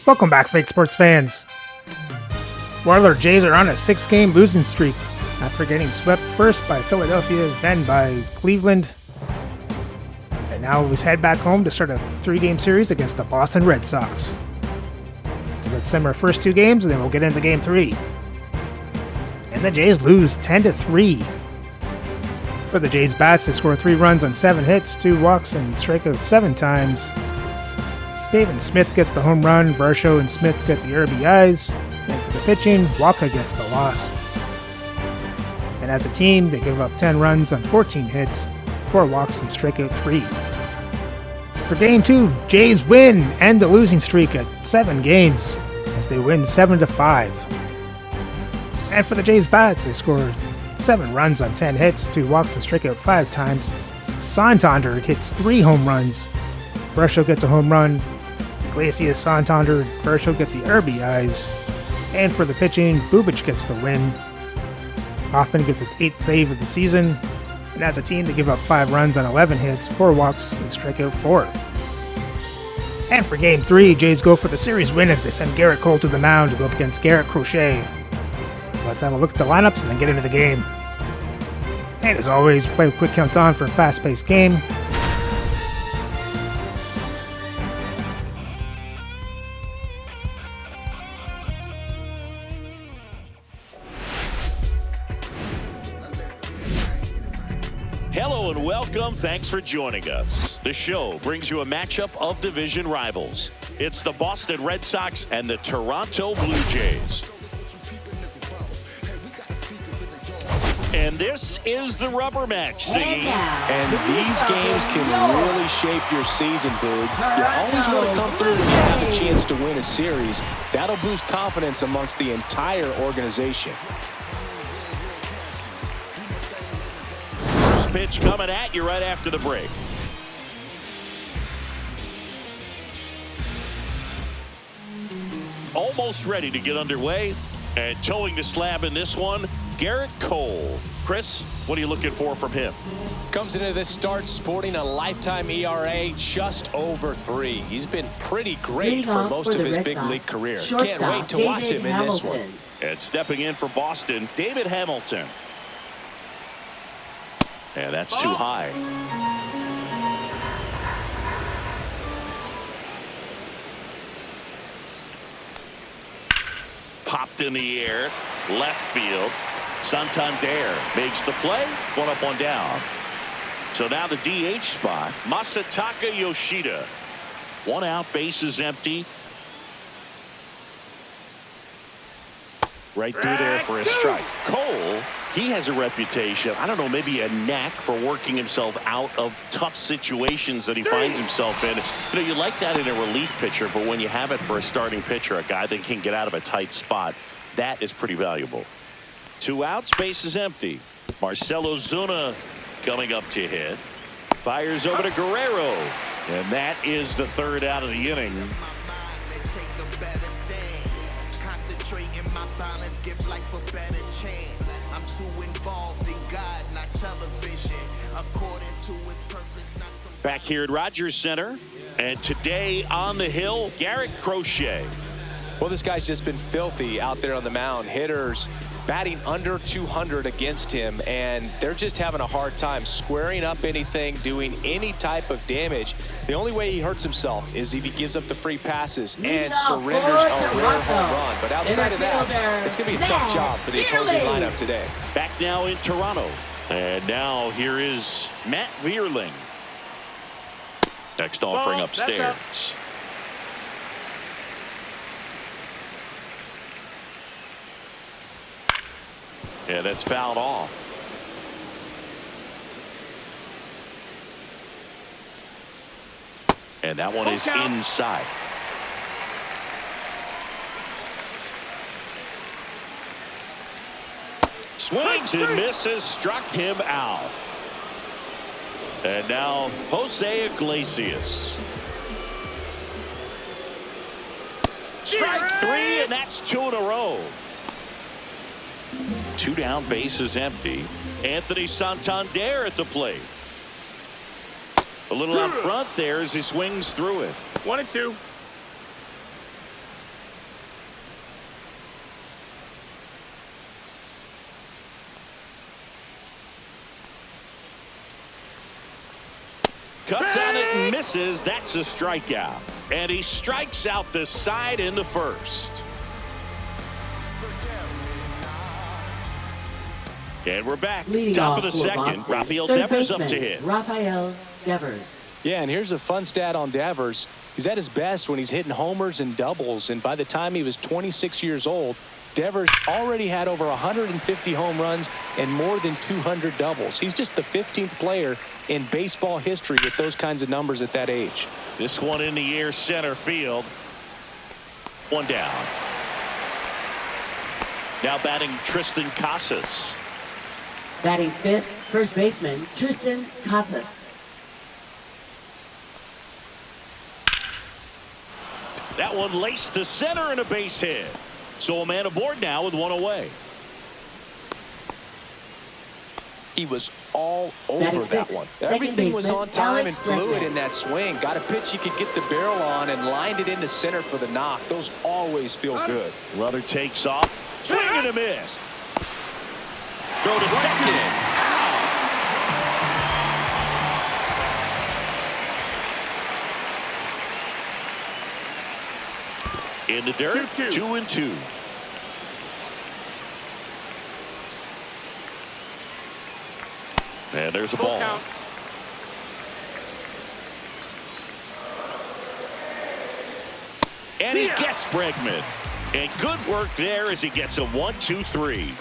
Welcome back, fake sports fans. Well, Jays are on a 6-game losing streak after getting swept first by Philadelphia, then by Cleveland. And now we head back home to start a 3-game series against the Boston Red Sox. So let's simmer first 2 games and then we'll get into game 3. And the Jays lose 10-3. For the Jays bats, they score 3 runs on 7 hits, 2 walks, and strike out 7 times. David Smith gets the home run, Varsho and Smith get the RBIs, and for the pitching, Walker gets the loss. And as a team, they give up 10 runs on 14 hits, 4 walks, and strike out 3. For Game 2, Jays win, end the losing streak at 7 games, as they win 7-5. And for the Jays bats, they score 7 runs on 10 hits, 2 walks, and strike out 5 times. Santander hits 3 home runs, Varsho gets a home run, Iglesias, Santander, and Varsho get the RBIs. And for the pitching, Bubic gets the win. Hoffman gets his 8th save of the season. And as a team, they give up 5 runs on 11 hits, 4 walks, and strike out 4. And for Game 3, Jays go for the series win as they send Garrett Cole to the mound to go up against Garrett Crochet. Let's have a look at the lineups and then get into the game. And as always, play with quick counts on for a fast-paced game. Hello and welcome. Thanks for joining us. The show brings you a matchup of division rivals. It's the Boston Red Sox and the Toronto Blue Jays. And this is the rubber match, Siggy. And these games can really shape your season, dude. You always want to come through when you have a chance to win a series. That'll boost confidence amongst the entire organization. First pitch coming at you right after the break. Almost ready to get underway. And towing the slab in this one, Garrett Cole. Chris, what are you looking for from him? Comes into this start sporting a lifetime ERA just over 3. He's been pretty great for most of his big league career. Can't wait to watch him in this one. And stepping in for Boston, David Hamilton. And that's too high. Popped in the air, left field. Santander makes the play, 1 up, 1 down. So now the DH spot, Masataka Yoshida. 1 out, bases empty. Right through there for a strike. Cole, he has a reputation, I don't know, maybe a knack for working himself out of tough situations that he finds himself in. You know, you like that in a relief pitcher, but when you have it for a starting pitcher, a guy that can get out of a tight spot, that is pretty valuable. 2 outs, base is empty. Marcell Ozuna coming up to hit. Fires over to Guerrero. And that is the 3rd out of the inning. Back here at Rogers Center. And today on the hill, Garrett Crochet. Well, this guy's just been filthy out there on the mound. Hitters batting under 200 against him, and they're just having a hard time squaring up anything, doing any type of damage. The only way he hurts himself is if he gives up the free passes and surrenders a rare home run. But outside of that, it's going to be a tough job for the opposing lineup today. Back now in Toronto. And now here is Matt Vierling. Next offering upstairs. Yeah, that's fouled off. And that one is inside. Swings and misses, struck him out. And now Jose Iglesias. Strike 3, and that's 2 in a row. 2 down, bases empty. Anthony Santander at the plate. A little out front there as he swings through it. 1-2. Cuts on it and misses. That's a strikeout. And he strikes out the side in the first. And we're back. Leading Top of off the for second. Boston, Rafael third Devers up baseman, to hit. Rafael Devers. Yeah, and here's a fun stat on Devers. He's at his best when he's hitting homers and doubles, and by the time he was 26 years old, Devers already had over 150 home runs and more than 200 doubles. He's just the 15th player in baseball history with those kinds of numbers at that age. This one in the air, center field. One down. Now batting Tristan Casas. Batting fifth, first baseman, Tristan Casas. That one laced to center and a base hit. So a man aboard now with one away. He was all over Batting that sixth, one. second Everything was baseman, on time Alex and fluid Bregman. in that swing. Got a pitch you could get the barrel on and lined it into center for the knock. Those always feel good. Runner takes off. Swing and a miss. Throw to second. In the dirt, 2-2. And there's a ball. And he gets Bregman. And good work there as he gets a 1-2-3.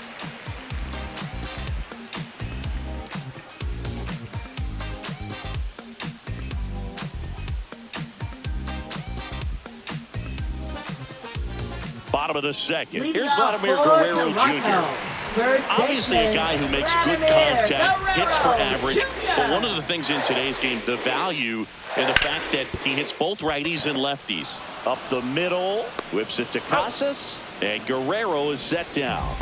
Bottom of the second. Leading Here's off Vladimir for Guerrero Toronto, Jr. first Obviously a baseman, guy who makes good Vladimir contact, hits for Guerrero average. Jr. But one of the things in today's game, the value in the fact that he hits both righties and lefties. Up the middle, whips it to Casas, and Guerrero is set down.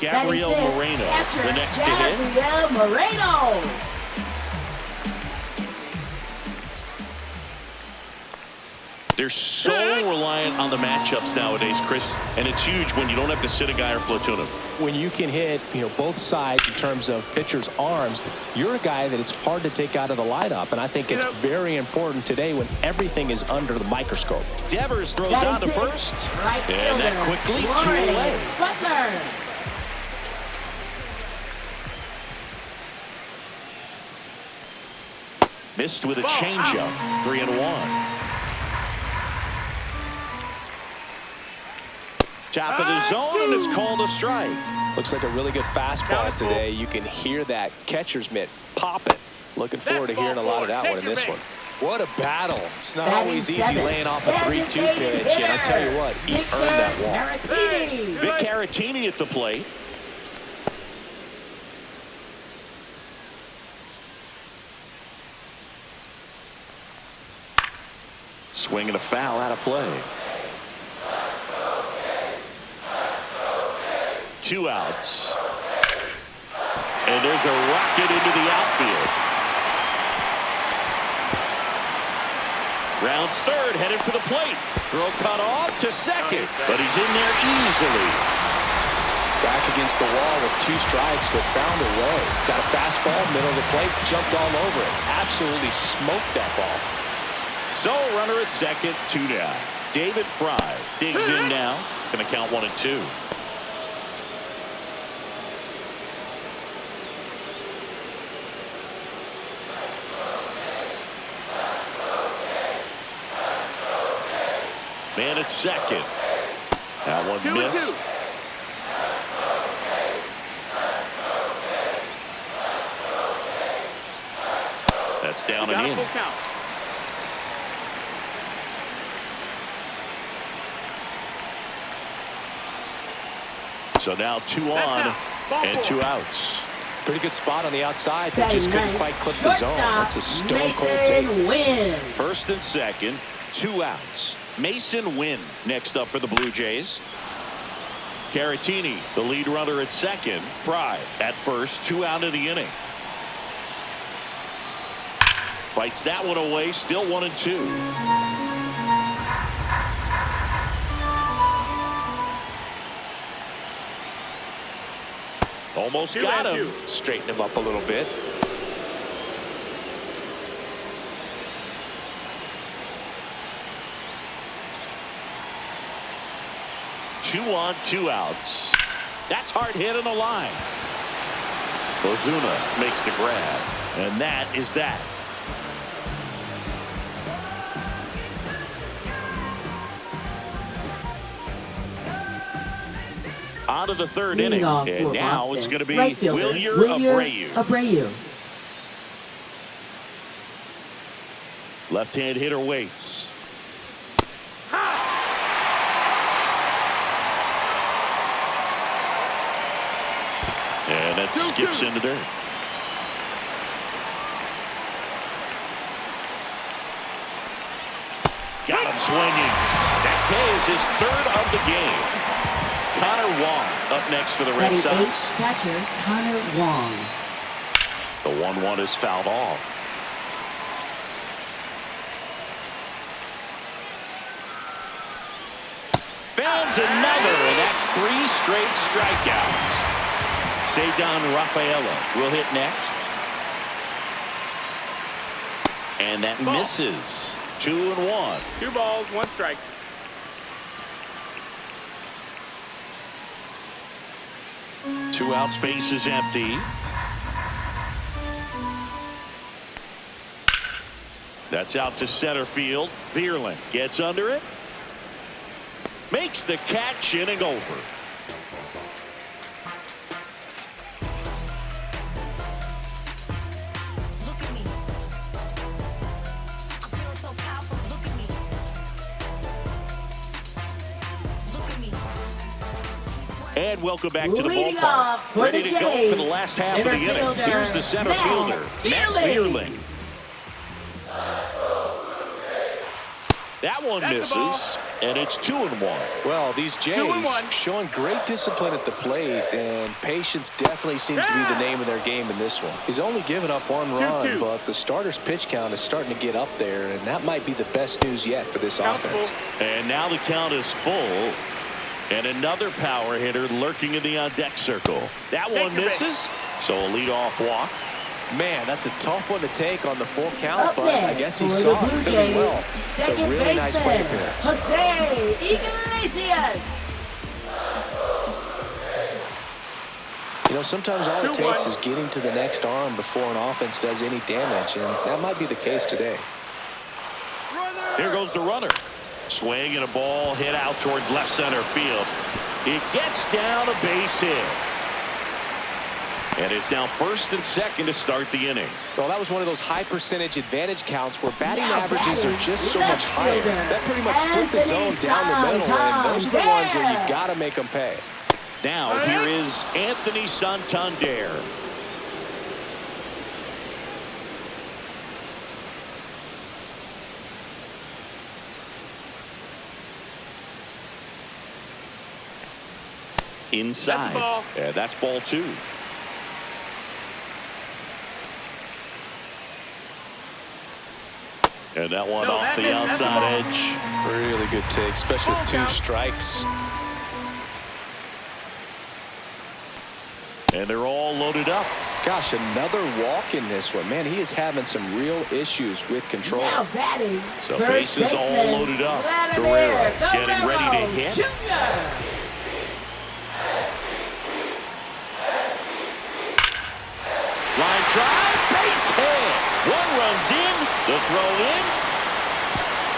Gabriel Batting fifth, Moreno, catcher, the next to hit. Gabriel Moreno. They're so reliant on the matchups nowadays, Chris, and it's huge when you don't have to sit a guy or platoon him. When you can hit, both sides in terms of pitchers' arms, you're a guy that it's hard to take out of the lineup, and I think it's very important today when everything is under the microscope. Devers throws Batting on to sixth, first, right and that fielder, quickly, 2 Lawrence away. Butler. Missed with a changeup, 3-1. Top of the zone, and it's called a strike. Looks like a really good fastball today. You can hear that catcher's mitt popping. Looking forward to hearing a lot of that one in this one. What a battle. It's not Batting always easy seventh, laying off a 3-2 pitch, and I'll tell you what, he earned that walk. Caratini. Vic Caratini at the plate. Swing and a foul out of play. 2 outs. And there's a rocket into the outfield. Rounds third, headed for the plate. Throw cut off to second, but he's in there easily. Back against the wall with 2 strikes, but found a way. Got a fastball, middle of the plate, jumped all over it. Absolutely smoked that ball. So runner at second, 2 down. David Fry digs in now. Going to count 1-2. Man at second. That one missed. That's down and in. So now 2 on and 2 outs. Pretty good spot on the outside, but just couldn't quite clip the zone. That's a stone cold take. Win. First and second, 2 outs. Mason Wynn next up for the Blue Jays. Caratini, the lead runner at second. Fry at first, 2 out of the inning. Fights that one away, still 1-2. Almost got him. Straighten him up a little bit. 2 on, 2 outs. That's hard hit on the line. Ozuna makes the grab, and that is that. On to the third inning, and now Boston, it's going to be right Wilyer Abreu. Left-hand hitter waits. And that skips into dirt. Got him swinging. That K is his 3rd of the game. Connor Wong up next for the Red Sox. Catcher Connor Wong. The 1-1 is fouled off. Founds another, and that's 3 straight strikeouts. Cedar Rafaela will hit next. And that misses. 2-1. 2 balls, 1 strike. Two out, space is empty. That's out to center field. Vierling gets under it. Makes the catch, inning over. And welcome back to the ballpark. Ready to go for the last half of the inning. Here's the center fielder, Matt Vierling. That one misses, and it's 2-1. Well, these Jays showing great discipline at the plate, and patience definitely seems to be the name of their game in this one. He's only given up 1 run, but the starter's pitch count is starting to get up there, and that might be the best news yet for this offense. And now the count is full. And another power hitter lurking in the on-deck circle. That one misses, so a leadoff walk. Man, that's a tough one to take on the full count, Up but I guess he for saw the it Blue really Jays, well. It's a second really nice play appearance. Jose Iglesias. You know, sometimes all it takes is getting to the next arm before an offense does any damage, and that might be the case today. Here goes the runner. Swing and a ball hit out towards left center field. It gets down a base hit. And it's now 1st and 2nd to start the inning. Well, that was one of those high percentage advantage counts where batting averages are just so much higher. That pretty much split the zone down the middle, and those are the ones where you got to make them pay. Now here is Anthony Santander. Inside. That's ball 2. And that one off the outside edge. Really good take, especially with 2 strikes. And they're all loaded up. Gosh, another walk in this one. Man, he is having some real issues with control. Now batting. So bases all loaded up. Guerrero getting ready to hit. Jr. Line drive, base hit. 1 runs in, the throw in.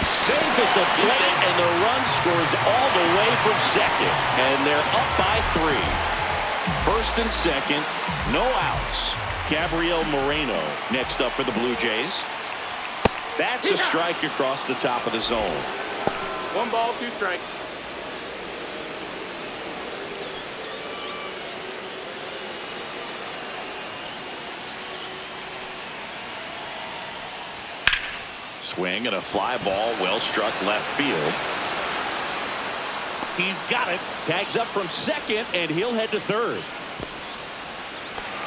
Safe at the plate, and the run scores all the way from second. And they're up by 3. 1st and 2nd, no outs. Gabriel Moreno next up for the Blue Jays. That's a strike across the top of the zone. 1 ball, 2 strikes. Swing and a fly ball, well struck left field. He's got it. Tags up from second, and he'll head to third.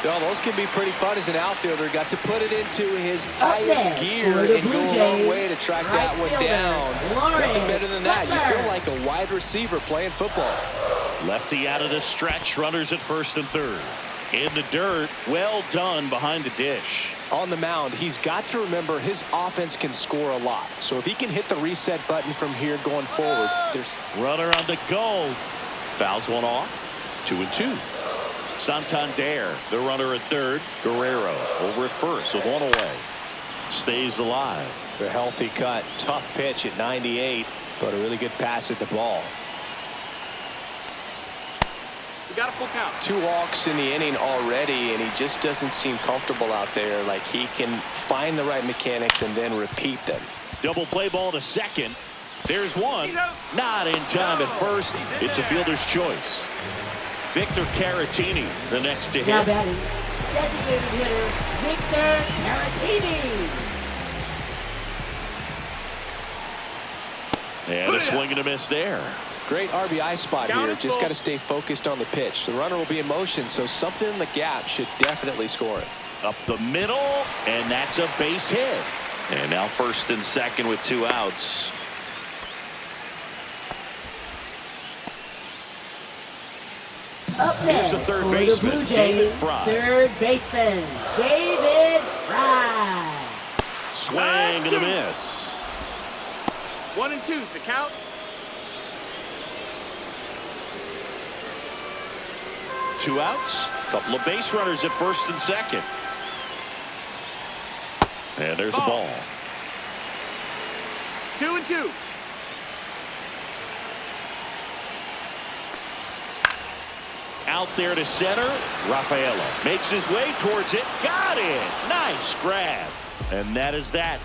Well, those can be pretty fun as an outfielder. Got to put it into his highest gear for the and go Blue a long Jays, way to track right that one fielder, down. Lawrence Nothing better than that. You Butler. feel like a wide receiver playing football. Lefty out of the stretch, runners at 1st and 3rd. In the dirt, well done behind the dish. On the mound, he's got to remember his offense can score a lot. So if he can hit the reset button from here going forward, there's Runner on the go. Fouls one off. 2-2. Santander, the runner at third. Guerrero over at first with one away. Stays alive. The healthy cut. Tough pitch at 98, but a really good pass at the ball. We got a full count. 2 walks in the inning already, and he just doesn't seem comfortable out there. Like he can find the right mechanics and then repeat them. Double play ball to second. There's one. Not in time at first. It's a fielder's choice. Victor Caratini, the next to Now hit. batting, designated hitter, Victor Caratini. And a swing and a miss there. Great RBI spot Count here. is Just full. got to stay focused on the pitch. The runner will be in motion, so something in the gap should definitely score it. Up the middle, and that's a base hit. And now first and second with 2 outs. Up next the third for baseman, the Blue David Jays, Fry. third baseman, David Fry. Swing and a miss. 1 and 2's the count. Two outs. Couple of base runners at first and second. And there's the ball. 2 and 2. Out there to center. Rafaela makes his way towards it. Got it. Nice grab. And that is that.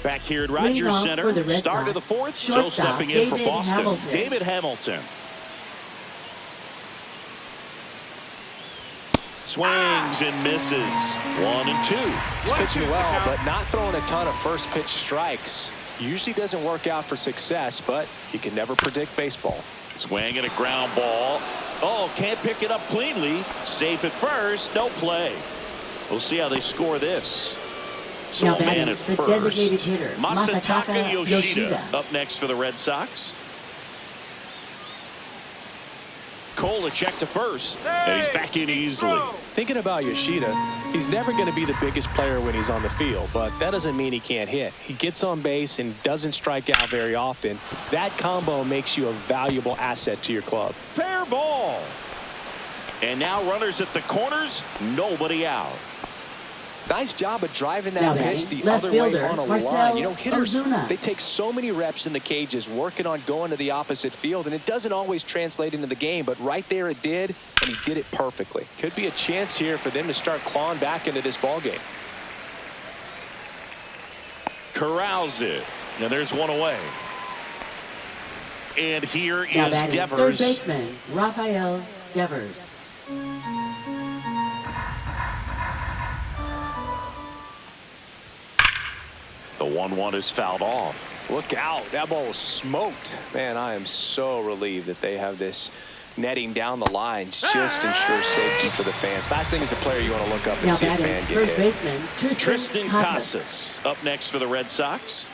Back here at Leading Rogers off Center. for the Red Start of the Sox, fourth. So shortstop stepping in for David Boston. Hamilton. David Hamilton. Swings and misses. 1 and 2. He's pitching well, but not throwing a ton of first pitch strikes. Usually doesn't work out for success, but you can never predict baseball. Swing and a ground ball. Oh, can't pick it up cleanly. Safe at first. No play. We'll see how they score this. So Now a man batting, at the first. designated hitter, Masataka Yoshida Yoshida. up next for the Red Sox. Cole a check to first. And he's back in easily. Thinking about Yoshida, he's never going to be the biggest player when he's on the field, but that doesn't mean he can't hit. He gets on base and doesn't strike out very often. That combo makes you a valuable asset to your club. Fair ball. And now runners at the corners. Nobody out. Nice job of driving Now that pitch batting, the left other way fielder, on a Marcel line. You know, hitters, Ozuna. they take so many reps in the cages working on going to the opposite field, and it doesn't always translate into the game, but right there it did, and he did it perfectly. Could be a chance here for them to start clawing back into this ball game. Corrals it. And there's one away. And here Now is batting, third Devers. baseman, Rafael Devers. The 1-1 is fouled off. Look out. That ball was smoked. Man, I am so relieved that they have this netting down the lines. Just ensures safety for the fans. Last thing is a player you want to look up and Now see a batting, fan get first hit. baseman, Tristan Casas. Casas up next for the Red Sox.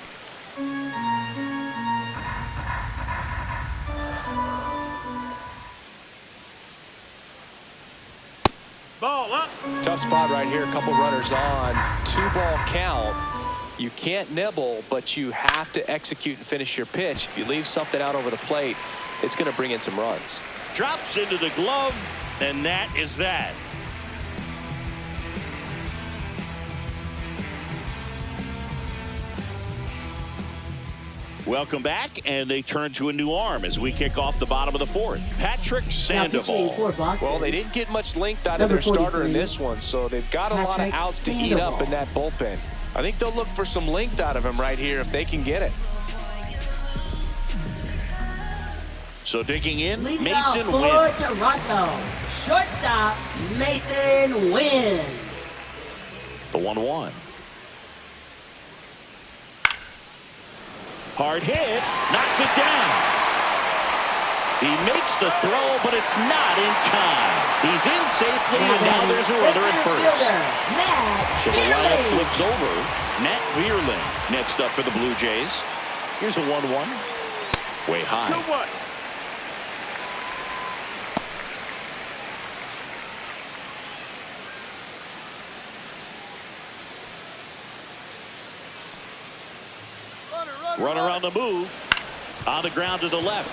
Ball up. Tough spot right here. A couple runners on. 2-ball count. You can't nibble, but you have to execute and finish your pitch. If you leave something out over the plate, it's going to bring in some runs. Drops into the glove, and that is that. Welcome back, and they turn to a new arm as we kick off the bottom of the fourth. Patrick Now pitching Sandoval. for Boston. Well, they didn't get much length out of Number their starter 43, in this one, so they've got a lot of Patrick outs to eat Sandoval. up in that bullpen. I think they'll look for some length out of him right here if they can get it. So digging in, Leading Mason off for Wynn. Toronto, shortstop Mason Wynn. The 1-1. Hard hit, knocks it down. He makes the throw, but it's not in time. He's in safely, and now there's a runner at first. So the lineup flips over. Matt Vierling next up for the Blue Jays. Here's a 1-1. Way high. 2-1. Runner on the move. On the ground to the left.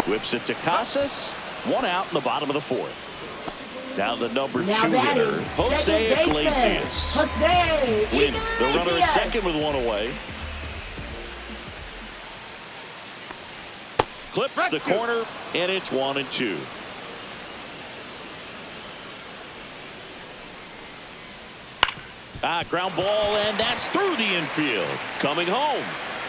Whips it to Casas. One out in the bottom of the fourth. Now the number 2 hitter, Jose Iglesias. Win the runner at second with one away. Clips the corner, and it's 1-2. Ground ball, and that's through the infield. Coming home.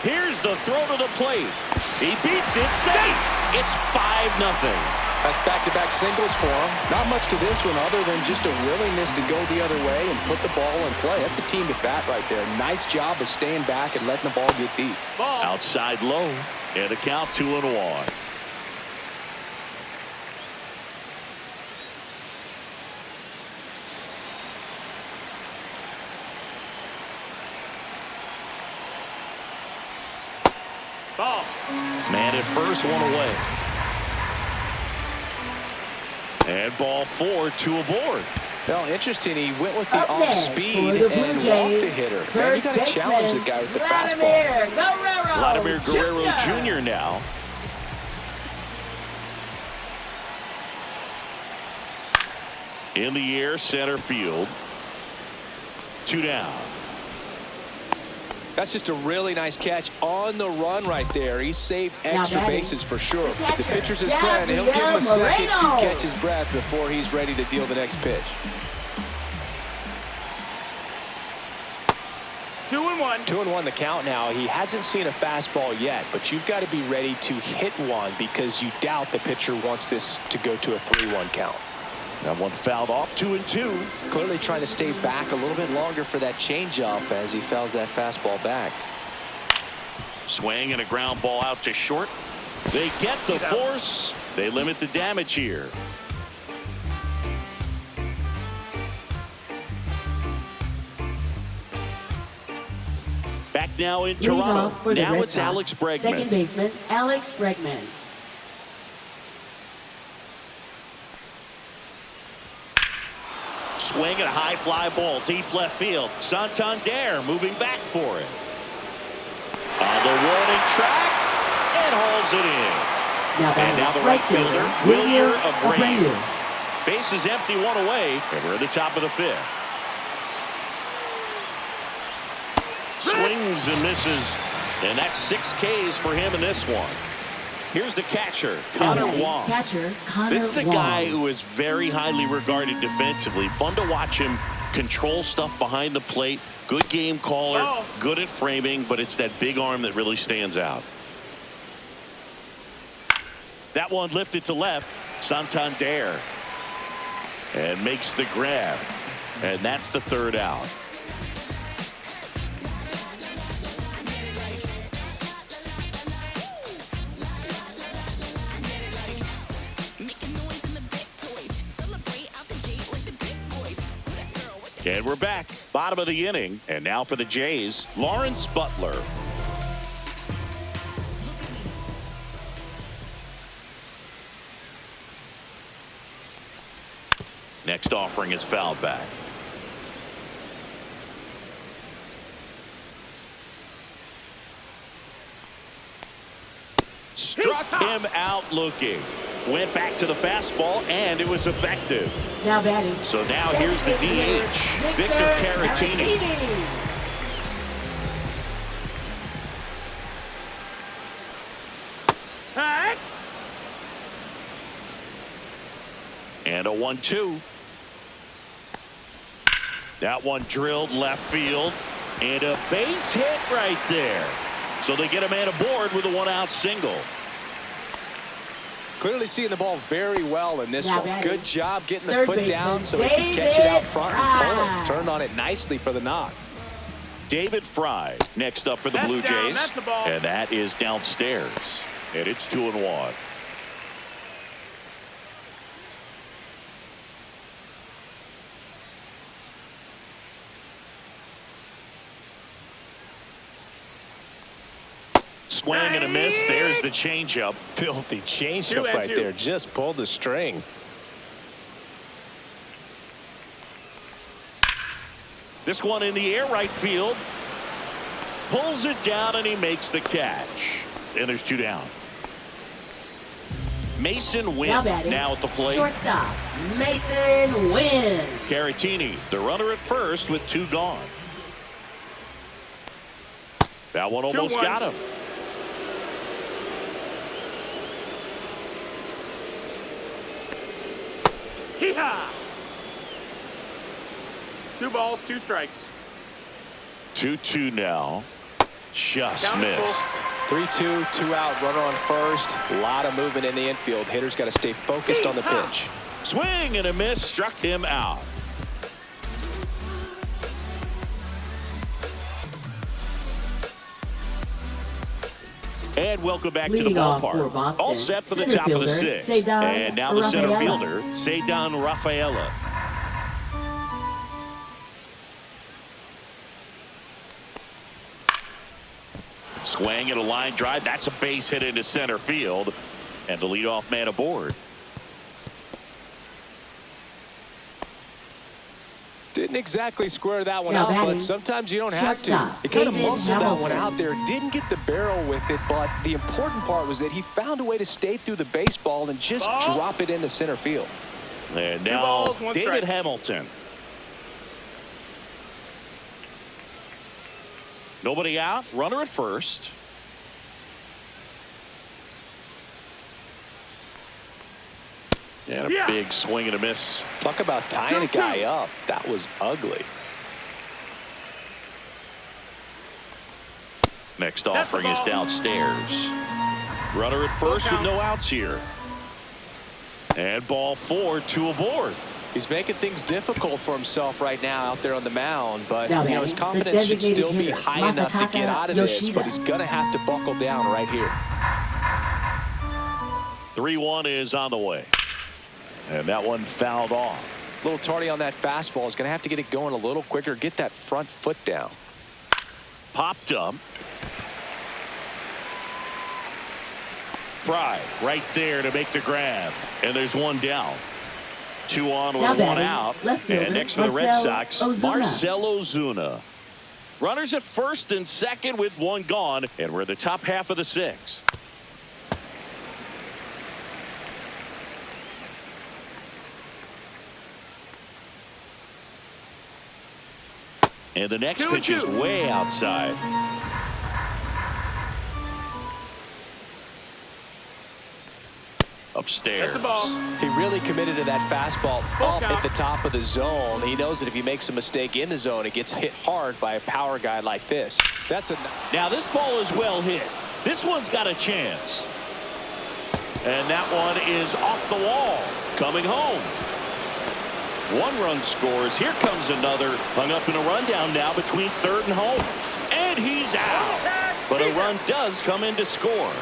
Here's the throw to the plate. He beats it safe. It's 5-0. That's back-to-back singles for him. Not much to this one other than just a willingness to go the other way and put the ball in play. That's a team at bat right there. Nice job of staying back and letting the ball get deep. Outside low, and a count 2-1. Ball. Man at first, one away. And ball 4, 2 aboard. Well, interesting. He went with the Up next off-speed for the Blue and Jays, walked the hitter. Man, you got to challenge the guy with the fastball. Vladimir Guerrero Jr. now. In the air, center field. 2 down. That's just a really nice catch on the run right there. He saved extra bases for sure. If the pitcher's his friend, he'll give him a second to catch his breath before he's ready to deal the next pitch. 2-1. 2-1 the count now. He hasn't seen a fastball yet, but you've got to be ready to hit one because you doubt the pitcher wants this to go to a 3-1 count. That one fouled off. 2-2. Clearly trying to stay back a little bit longer for that changeup as he fouls that fastball back. Swing and a ground ball out to short. They get the force. They limit the damage here. Back now in Toronto. Now it's Alex Bregman. Second baseman, Alex Bregman. Swing and a high fly ball deep left field. Santander moving back for it. On the warning track and hauls it in. Now the right fielder, Wilyer Abreu. Base is empty, one away, and we're at the top of the 5th. Swings and misses, and that's 6 Ks for him in this one. Here's the catcher, Connor Wong. This is a guy who is very highly regarded defensively. Fun to watch him control stuff behind the plate. Good game caller, good at framing, but it's that big arm that really stands out. That one lifted to left. Santander. And makes the grab. And that's the 3rd out. And we're back. Bottom of the inning. And now for the Jays, Lawrence Butler. Next offering is fouled back. Struck him out looking. Went back to the fastball, and it was effective. Now batting. So now here's the DH, Victor Caratini. And a 1-2. That one drilled left field, and a base hit right there. So they get a man aboard with a 1-out single. Clearly seeing the ball very well in this one. Good job getting the Third foot down so he can catch it out front and pull it. Turned on it nicely for the knock. David Fry next up for the Blue Jays. And that is downstairs. And it's 2-1. Swing and a miss. There's the changeup. Filthy changeup right there. Just pulled the string. This one in the air right field. Pulls it down and he makes the catch. And there's 2 down. Mason Wynn now at the plate. Shortstop, Mason Wynn. Caratini, the runner at first with 2 gone. That one almost 2-1. got him. Hee-haw. 2 balls, 2 strikes. 2-2 now. Just Count is missed. 3-2, 2 out, runner on first. A lot of movement in the infield. Hitter's got to stay focused on the pitch. Swing and a miss, struck him out. And welcome back to the Leading off for ballpark. Boston, All set for the center top of the fielder, 6th. Cedar And now the center Rafaela. fielder, Cedar Rafaela. Swing and a line drive. That's a base hit into center field. And the leadoff man aboard. Didn't exactly square that one Now out, batting, but sometimes you don't have to. shortstop, He kind of David muscled that one Hamilton. out there. Didn't get the barrel with it, but the important part was that he found a way to stay through the baseball and just Ball. drop it into center field. And 2 now balls, 1 David strike. Hamilton. Nobody out. Runner at first. And a big swing and a miss. Talk about tying a guy up. That was ugly. Next That's the offering is ball. downstairs. Runner at first with count. no outs here. And ball 4, 2 aboard. He's making things difficult for himself right now out there on the mound, but Now you know, his batting, confidence the should still be designated high hitter, enough to get Masataka out of this, Yoshida. but he's going to have to buckle down right here. 3-1 is on the way. And that one fouled off. A little tardy on that fastball. He's going to have to get it going a little quicker, get that front foot down. Popped up. Fry right there to make the grab. And there's 1 down. 2 on with Now 1 batting, out. left fielder, And next for the Red Marcell Sox, Ozuna. Marcell Ozuna. Runners at first and second with 1 gone. And we're in the top half of the 6th. And the next pitch is 2-2. way outside. Upstairs. That's a ball. He really committed to that fastball Full up count. at the top of the zone. He knows that if he makes a mistake in the zone, it gets hit hard by a power guy like this. That's a Now this ball is well hit. This one's got a chance. And that one is off the wall. Coming home. 1 run scores. Here comes another. Hung up in a rundown now between third and home. And he's out. But a run does come in to score.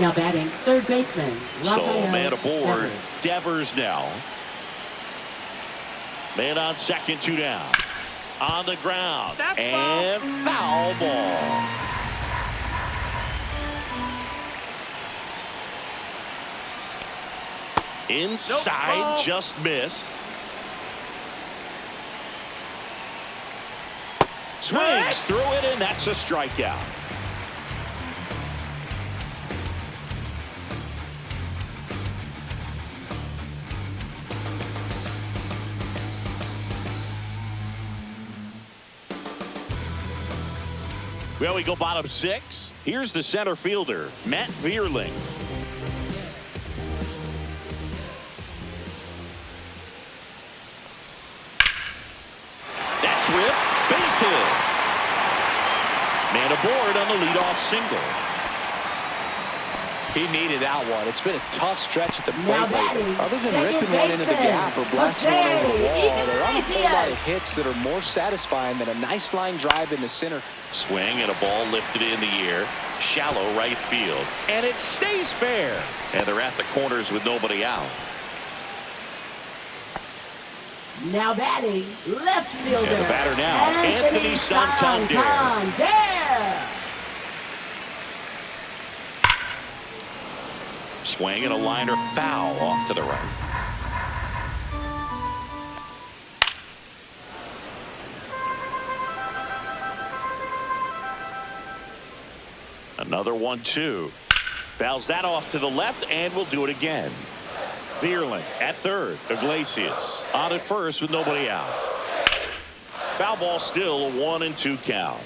Now batting, third baseman, So Rafael man aboard. Devers. Devers now. Man on second, 2 down. On the ground. That's And foul ball. Inside, ball. just missed. Swings through it, and that's a strikeout. Well, we go bottom 6. Here's the center fielder, Matt Vierling. That's ripped. Base hit. Man aboard on the leadoff single. He needed that one. It's been a tough stretch at the Now plate lately. batting, Other than second ripping one into the baseman, gap or blasting one over the Jose wall, there aren't a whole lot of Iglesias. hits that are more satisfying than a nice line drive in the center. Swing and a ball lifted in the air. Shallow right field. And it stays fair. And they're at the corners with nobody out. Now batting, left fielder. And the batter now, Anthony Santander. Swing and a liner foul off to the right. Another 1-2. Fouls that off to the left, and will do it again. Deerling at third. Iglesias on at first with nobody out. Foul ball, still a 1-2 count.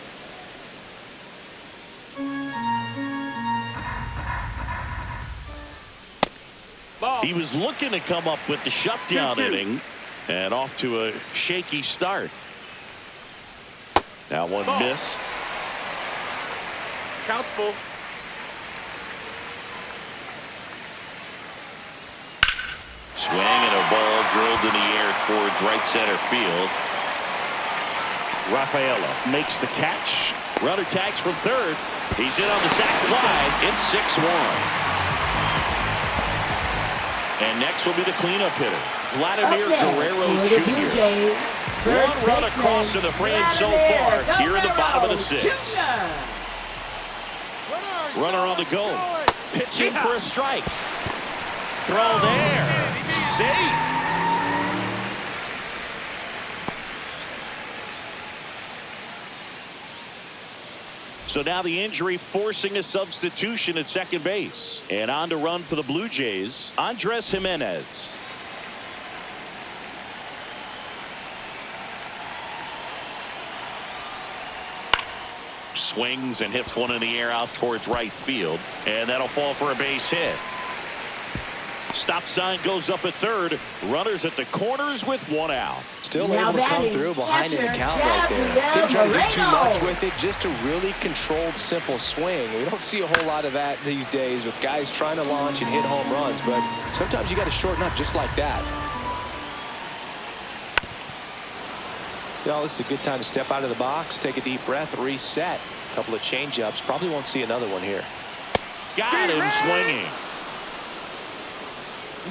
Ball. He was looking to come up with the shutdown 2-2. inning, and off to a shaky start. That one Ball. missed. Count's full. Swing and a ball drilled in the air towards right center field. Rafaela makes the catch. Runner tags from third. He's in on the sac fly. It's 6-1. And next will be the cleanup hitter, Vladimir Guerrero Jr. One run across in the frame so far here in the bottom of the sixth. Runner on the go. Pitching for a strike. Throw there. Safe. So now the injury forcing a substitution at second base. And on to run for the Blue Jays, Andres Jimenez. Swings and hits one in the air out towards right field. And that'll fall for a base hit. Stop sign goes up at third. Runners at the corners with one out. Still able to come through behind in the count right there. Didn't try to do too much with it. Just a really controlled, simple swing. We don't see a whole lot of that these days with guys trying to launch and hit home runs. But sometimes you got to shorten up just like that. Well, this is a good time to step out of the box, take a deep breath, reset. A couple of change-ups. Probably won't see another one here. Got him swinging.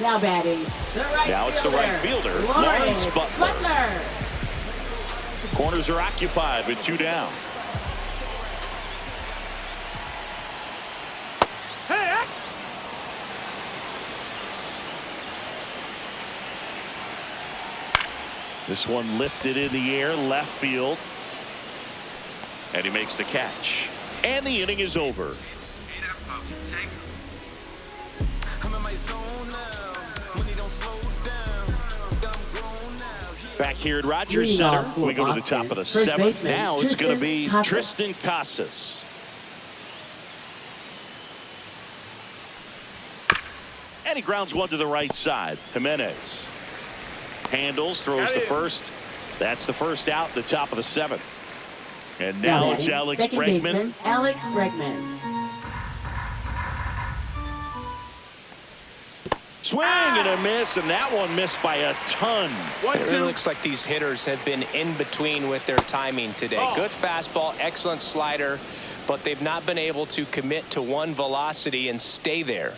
Now batting, the right Now it's the right fielder, Lawrence Butler. Corners are occupied with two down. Hey, This one lifted in the air, left field. And he makes the catch. And the inning is over. Back here at Rogers Center, we go to the top of the seventh. Now it's going to be Tristan Casas. And he grounds one to the right side. Jimenez handles, throws to first. That's the first out, the top of the seventh. And now it's Alex Bregman. Alex Bregman. Swing and a miss, and that one missed by a ton. It really looks like these hitters have been in between with their timing today. Good fastball, excellent slider, but they've not been able to commit to one velocity and stay there.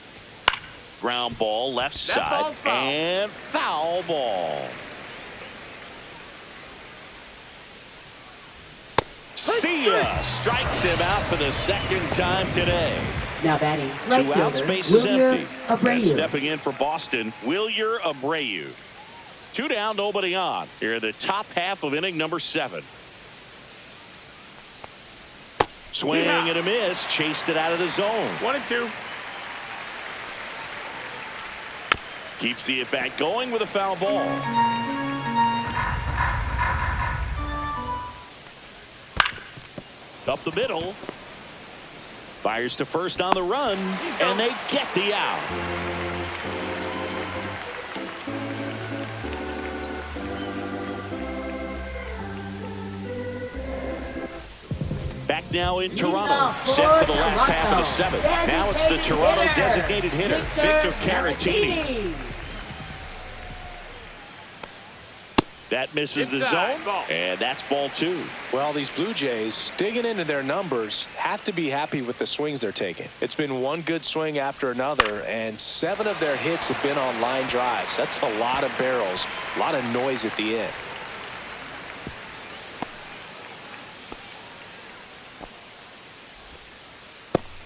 Ground ball left side and foul ball. Sia strikes him out for the second time today. Now batting, right Two outs, fielder, base is empty. Abreu. And stepping in for Boston, Wilyer Abreu. Two down, nobody on. Here in the top half of inning number 7. Swing and a miss, chased it out of the zone. 1-2. Keeps the at-bat going with a foul ball. Up the middle. Fires to first on the run, and they get the out. Back now in Toronto, set for the last half of the 7th. Now it's the Toronto designated hitter, Victor Caratini. That misses the zone, and that's ball 2. Well, these Blue Jays, digging into their numbers, have to be happy with the swings they're taking. It's been one good swing after another, and 7 of their hits have been on line drives. That's a lot of barrels, a lot of noise at the end.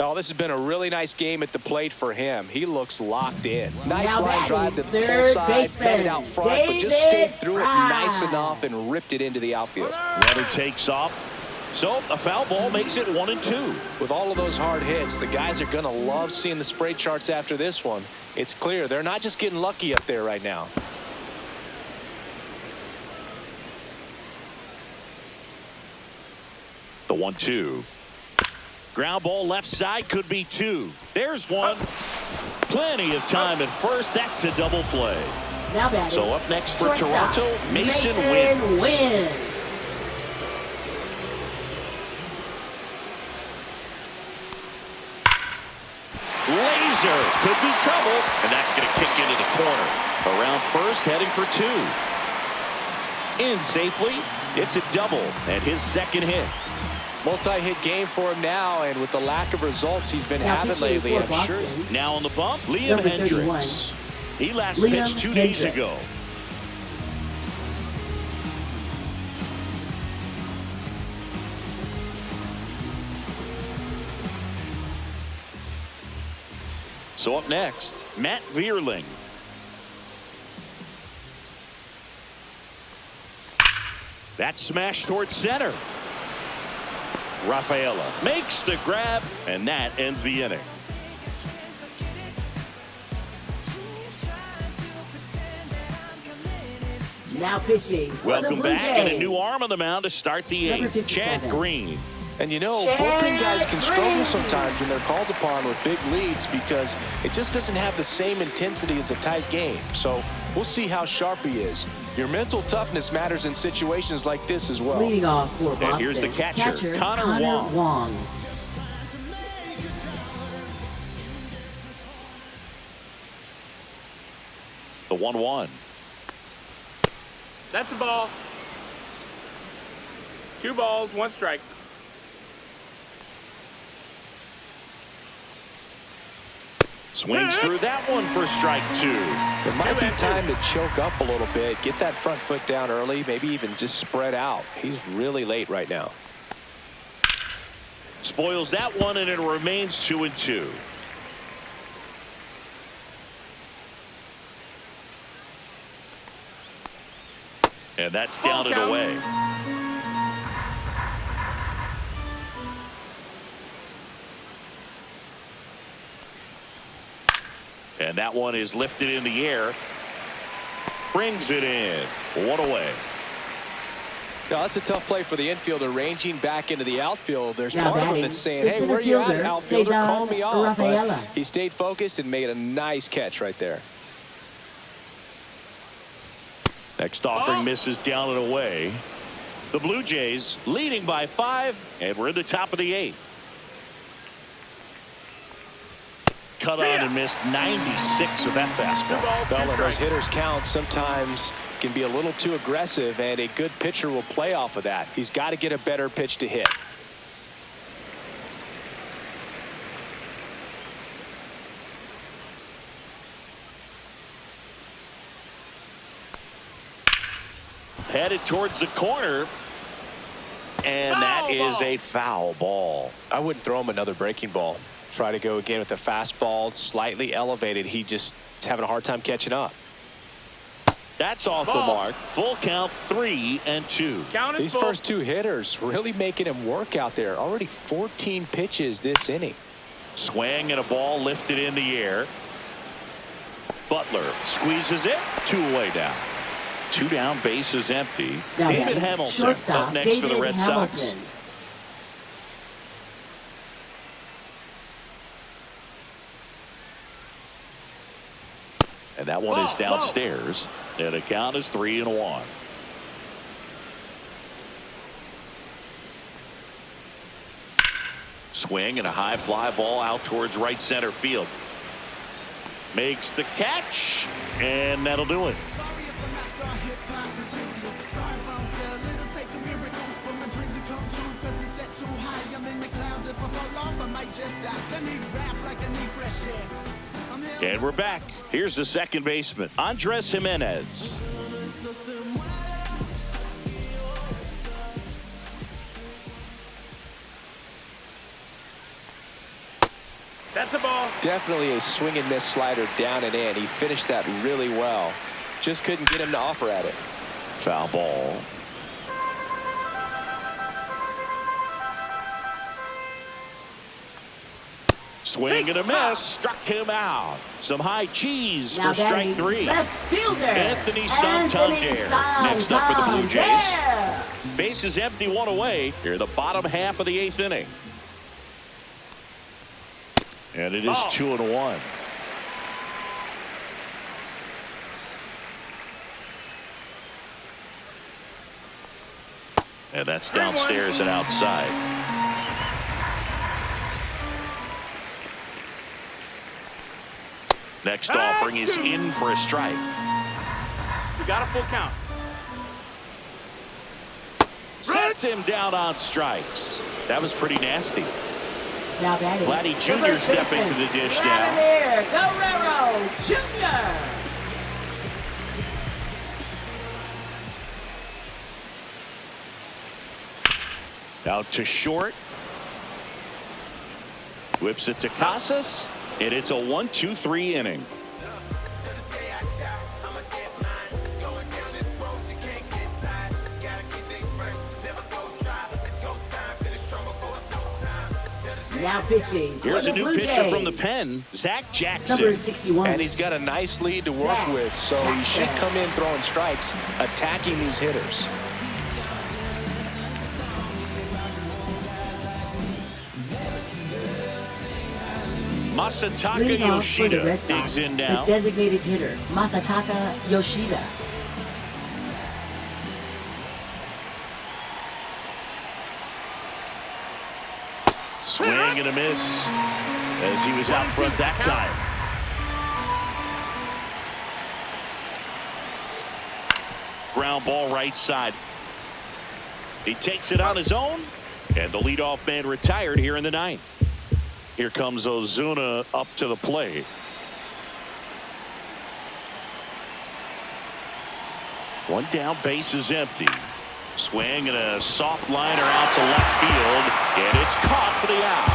Oh, this has been a really nice game at the plate for him. He looks locked in. Nice Now line drive to the pull third side, baseman, met it out front, but just stayed through it David nice Fry. enough and ripped it into the outfield. Runner takes off. So a foul ball makes it 1-2. With all of those hard hits, the guys are going to love seeing the spray charts after this one. It's clear they're not just getting lucky up there right now. The 1-2. Ground ball left side, could be 2. There's 1. Plenty of time at first. That's a double play. Now batting. So up next for Shortstop, Toronto, Mason Wynn. Laser could be trouble, and that's going to kick into the corner. Around first, heading for 2. In safely, it's a double, and his second hit. Multi-hit game for him now, and with the lack of results he's been Now having pitching lately, for I'm sure. Boston. Now on the bump, Liam Number Hendricks. 31. He last Liam pitched 2 days Hendricks. ago. So up next, Matt Vierling. That smash towards center. Rafaela makes the grab, and that ends the inning. Now pitching for Welcome the Blue back, and a Jays. new arm on the mound to start the Number 8th. Chad 57. Green. And you know, Chad bullpen guys can struggle Green. sometimes when they're called upon with big leads because it just doesn't have the same intensity as a tight game. So we'll see how sharp he is. Your mental toughness matters in situations like this as well. Leading off for Boston. And here's the catcher, Connor Wong. The 1-1. That's a ball. 2 balls, 1 strike. Swings through that one for strike 2. It might be time to choke up a little bit, get that front foot down early, maybe even just spread out. He's really late right now. Spoils that one, and it remains 2-2. And that's down and away. And that one is lifted in the air. Brings it in. 1 away. Now, that's a tough play for the infielder, ranging back into the outfield. There's Now part of him batting, that's saying, the hey, center where you at, fielder, outfielder? Call me off. Rafaela. But he stayed focused and made a nice catch right there. Next offering misses down and away. The Blue Jays leading by 5, and we're in the top of the 8th. Cut on and missed 96 with that fastball. Well, when those hitters count, sometimes can be a little too aggressive, and a good pitcher will play off of that. He's got to get a better pitch to hit. Headed towards the corner, and that is a foul ball. I wouldn't throw him another breaking ball. Try to go again with the fastball, slightly elevated. He just is having a hard time catching up. That's off the mark. Full count, 3-2. Count is These full. first 2 hitters really making him work out there. Already 14 pitches this inning. Swing and a ball lifted in the air. Butler squeezes it. 2 away down. 2 down, bases empty. Now David batting, Hamilton shortstop, up next for the David Red Sox. Hamilton. And that one is downstairs. And the count is 3-1. Swing and a high fly ball out towards right center field. Makes the catch, and that'll do it. And we're back. Here's the second baseman, Andres Jimenez. That's a ball. Definitely a swing and miss slider down and in. He finished that really well. Just couldn't get him to offer at it. Foul ball. Swing and a miss. Struck him out. Some high cheese Now for strike batting, 3. left fielder, Anthony Santander next up for the Blue Jays. Santander. Base is empty, 1 away. Here, the bottom half of the 8th inning. And it is 2-1. And that's downstairs and outside. Next offering is in for a strike. You got a full count. Sets him down on strikes. That was pretty nasty. Now batting, Vladdy the Jr. first stepping baseman, to the dish now. Vladimir Guerrero Jr. Out to short. Whips it to Casas. And it's a 1-2-3 inning. Now pitching. Here's for a the new Blue pitcher Jays. from the pen, Zach Jackson. Number 61. And he's got a nice lead to work with, so he should come in throwing strikes, attacking these hitters. Masataka Leading off for the Yoshida Red Sox, digs in the now. designated hitter, Masataka Yoshida. Swing and a miss as he was out front that time. Ground ball right side. He takes it on his own, and the leadoff man retired here in the 9th. Here comes Ozuna up to the plate. One down, base is empty. Swing and a soft liner out to left field, and it's caught for the out.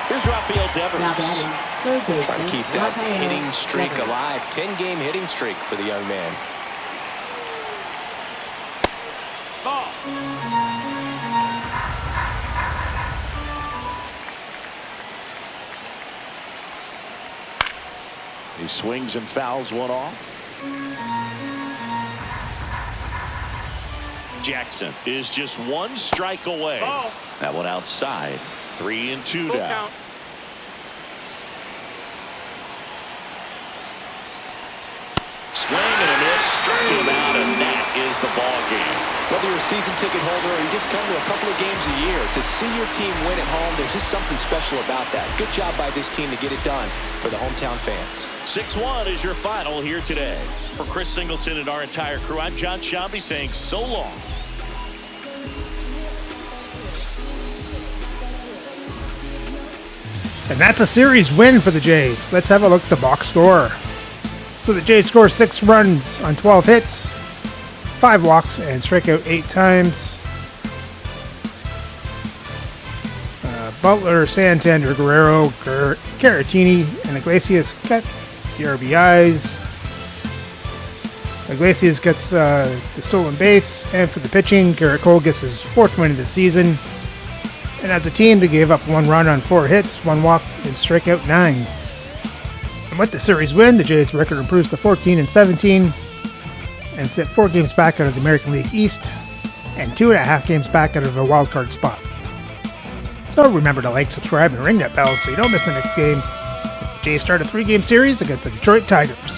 Here's Rafael Devers. Now batting, third baseman. Trying to keep that Rafael hitting streak Devers. alive. 10-game hitting streak for the young man. Ball. He swings and fouls one off. Jackson is just 1 strike away. Ball. That one outside. 3-2 Full down. count. Swing and a miss. Struck him out, and that is the ball game. Whether you're a season ticket holder or you just come to a couple of games a year, to see your team win at home, there's just something special about that. Good job by this team to get it done for the hometown fans. 6-1 is your final here today. For Chris Singleton and our entire crew, I'm John Shambi saying so long. And that's a series win for the Jays. Let's have a look at the box score. So the Jays score 6 runs on 12 hits, 5 walks, and strike out 8 times. Butler, Santander, Guerrero, Caratini, and Iglesias got the RBIs. Iglesias gets the stolen base, and for the pitching, Garrett Cole gets his 4th win of the season. And as a team, they gave up 1 run on 4 hits, 1 walk, and strike out 9. And with the series win, the Jays' record improves to 14-17 and sit 4 games back out of the American League East and 2.5 games back out of a wildcard spot. So remember to like, subscribe, and ring that bell so you don't miss the next game. The Jays start a 3-game series against the Detroit Tigers.